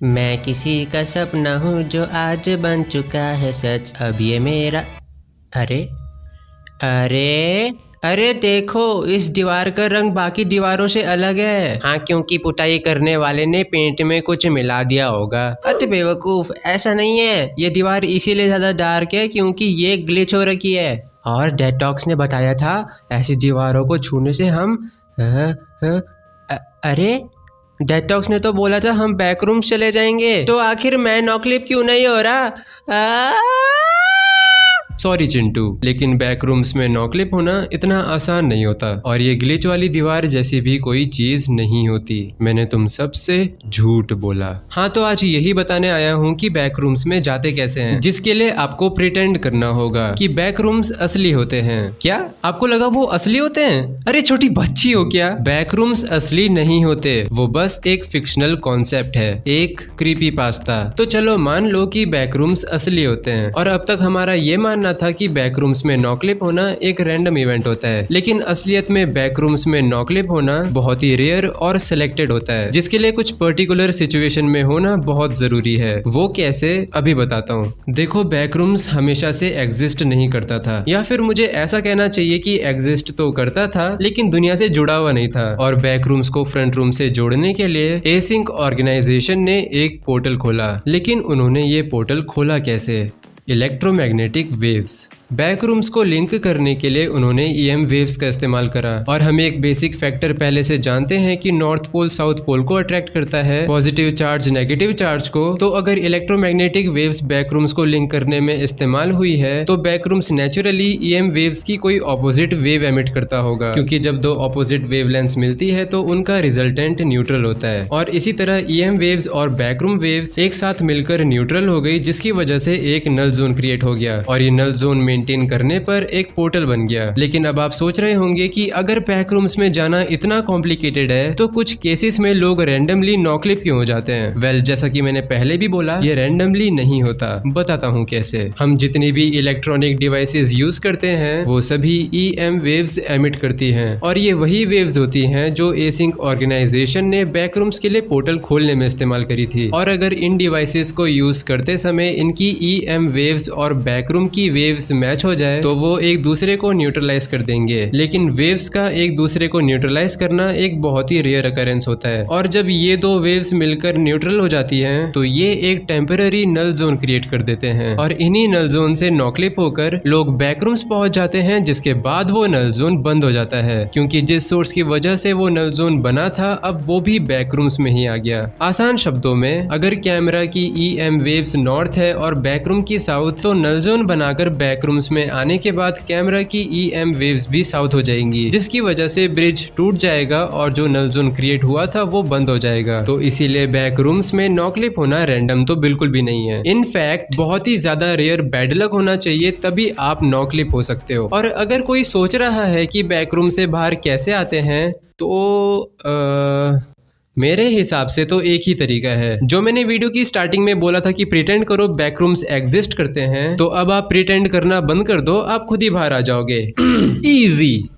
मैं किसी का सपना हूँ जो आज बन चुका है सच। अब ये मेरा। अरे अरे अरे देखो, इस दीवार का रंग बाकी दीवारों से अलग है। हाँ, क्योंकि पुताई करने वाले ने पेंट में कुछ मिला दिया होगा। अरे बेवकूफ, ऐसा नहीं है। ये दीवार इसीलिए ज्यादा डार्क है क्योंकि ये ग्लिच हो रखी है। और डेटॉक्स ने बताया था ऐसी दीवारों को छूने से हम अरे डेटॉक्स ने तो बोला था हम बैकरूम चले जाएंगे। तो आखिर मैं नॉकलिप क्यों नहीं हो रहा? सॉरी चिंटू, लेकिन बैकरूम्स में नॉकलिप होना इतना आसान नहीं होता और ये ग्लिच वाली दीवार जैसी भी कोई चीज नहीं होती। मैंने तुम सबसे झूठ बोला। हाँ, तो आज यही बताने आया हूँ कि बैकरूम्स में जाते कैसे हैं, जिसके लिए आपको प्रिटेंड करना होगा कि बैकरूम्स असली होते हैं। क्या आपको लगा वो असली होते हैं? अरे छोटी बच्ची हो क्या? बैकरूम्स असली नहीं होते, वो बस एक फिक्शनल कॉन्सेप्ट है, एक क्रीपी पास्ता। तो चलो मान लो कि बैकरूम्स असली होते हैं और अब तक हमारा ये मानना था कि बैकरूम्स में नॉकलिप होना एक रैंडम इवेंट होता है, लेकिन असलियत में बैकरूम्स में नॉकलिप होना बहुत ही रेयर और सिलेक्टेड होता है, जिसके लिए कुछ पर्टिकुलर सिचुएशन में होना बहुत जरूरी है। वो कैसे, अभी बताता हूँ। देखो, बैकरूम्स हमेशा से एग्जिस्ट नहीं करता था, या फिर मुझे ऐसा कहना चाहिए कि एग्जिस्ट तो करता था लेकिन दुनिया से जुड़ा हुआ नहीं था। और बैकरूम्स को फ्रंट रूम से जोड़ने के लिए एसिंक ऑर्गेनाइजेशन ने एक पोर्टल खोला। लेकिन उन्होंने ये पोर्टल खोला कैसे? Electromagnetic waves. बैकरूम्स को लिंक करने के लिए उन्होंने EM वेव्स का इस्तेमाल करा। और हम एक बेसिक फैक्टर पहले से जानते हैं कि नॉर्थ पोल साउथ पोल को अट्रैक्ट करता है, पॉजिटिव चार्ज नेगेटिव चार्ज को। तो अगर इलेक्ट्रोमैग्नेटिक वेव्स बैकरूम्स को लिंक करने में इस्तेमाल हुई है तो बैकरूम्स नेचुरली EM वेव्स की कोई ऑपोजिट वेव एमिट करता होगा, क्योंकि जब दो ऑपोजिट वेवलेंथ्स मिलती है तो उनका रिजल्टेंट न्यूट्रल होता है। और इसी तरह EM वेव्स और बैकरूम वेव्स एक साथ मिलकर न्यूट्रल हो गई, जिसकी वजह से एक नल जोन क्रिएट हो गया और ये नल जोन मेंटेन करने पर एक पोर्टल बन गया। लेकिन अब आप सोच रहे होंगे कि अगर बैकरूम्स में जाना इतना कॉम्प्लिकेटेड है तो कुछ केसेस में लोग रैंडमली नॉकलिप क्यों हो जाते हैं? वेल, जैसा कि मैंने पहले भी बोला, ये रैंडमली नहीं होता। बताता हूँ कैसे। हम जितनी भी इलेक्ट्रॉनिक डिवाइसेस यूज करते हैं वो सभी EM वेव्स एमिट करती हैं, और ये वही वेव्स होती हैं जो एसिंक ऑर्गेनाइजेशन ने बैकरूम्स के लिए पोर्टल खोलने में इस्तेमाल करी थी। और अगर इन डिवाइसेस को यूज करते समय इनकी EM वेव्स और बैकरूम की वेव्स मैच हो जाए तो वो एक दूसरे को न्यूट्रलाइज कर देंगे। लेकिन वेव्स का एक दूसरे को न्यूट्रलाइज करना एक बहुत ही रेयर अकरेंस होता है, और जब ये दो वेव्स मिलकर न्यूट्रल हो जाती हैं तो ये एक टेम्पररी नल जोन क्रिएट कर देते हैं, और इन्हीं नल जोन से नॉकलिप होकर लोग बैकरूम्स पहुंच जाते हैं, जिसके बाद वो नल जोन बंद हो जाता है, क्योंकि जिस सोर्स की वजह से वो नल जोन बना था अब वो भी बैकरूम्स में ही आ गया। आसान शब्दों में, अगर कैमरा की EM वेव्स नॉर्थ है और बैकरूम की साउथ, तो नल जोन बनाकर बैकरूम्स में आने के बाद कैमरा की EM वेव्स भी साउथ हो जाएंगी, जिसकी वजह से ब्रिज टूट जाएगा और जो नल जोन क्रिएट हुआ था वो बंद हो जाएगा। तो इसीलिए बैकरूम्स में नॉकलिप होना रैंडम तो बिल्कुल भी नहीं है। इनफैक्ट बहुत ही ज्यादा रेयर बैड लक होना चाहिए तभी आप नॉकलिप हो सकते हो। और अगर कोई सोच रहा है कि बैकरूम से बाहर कैसे आते हैं, तो मेरे हिसाब से तो एक ही तरीका है, जो मैंने वीडियो की स्टार्टिंग में बोला था कि प्रिटेंड करो बैकरूम्स एग्जिस्ट करते हैं। तो अब आप प्रिटेंड करना बंद कर दो, आप खुद ही बाहर आ जाओगे। इजी।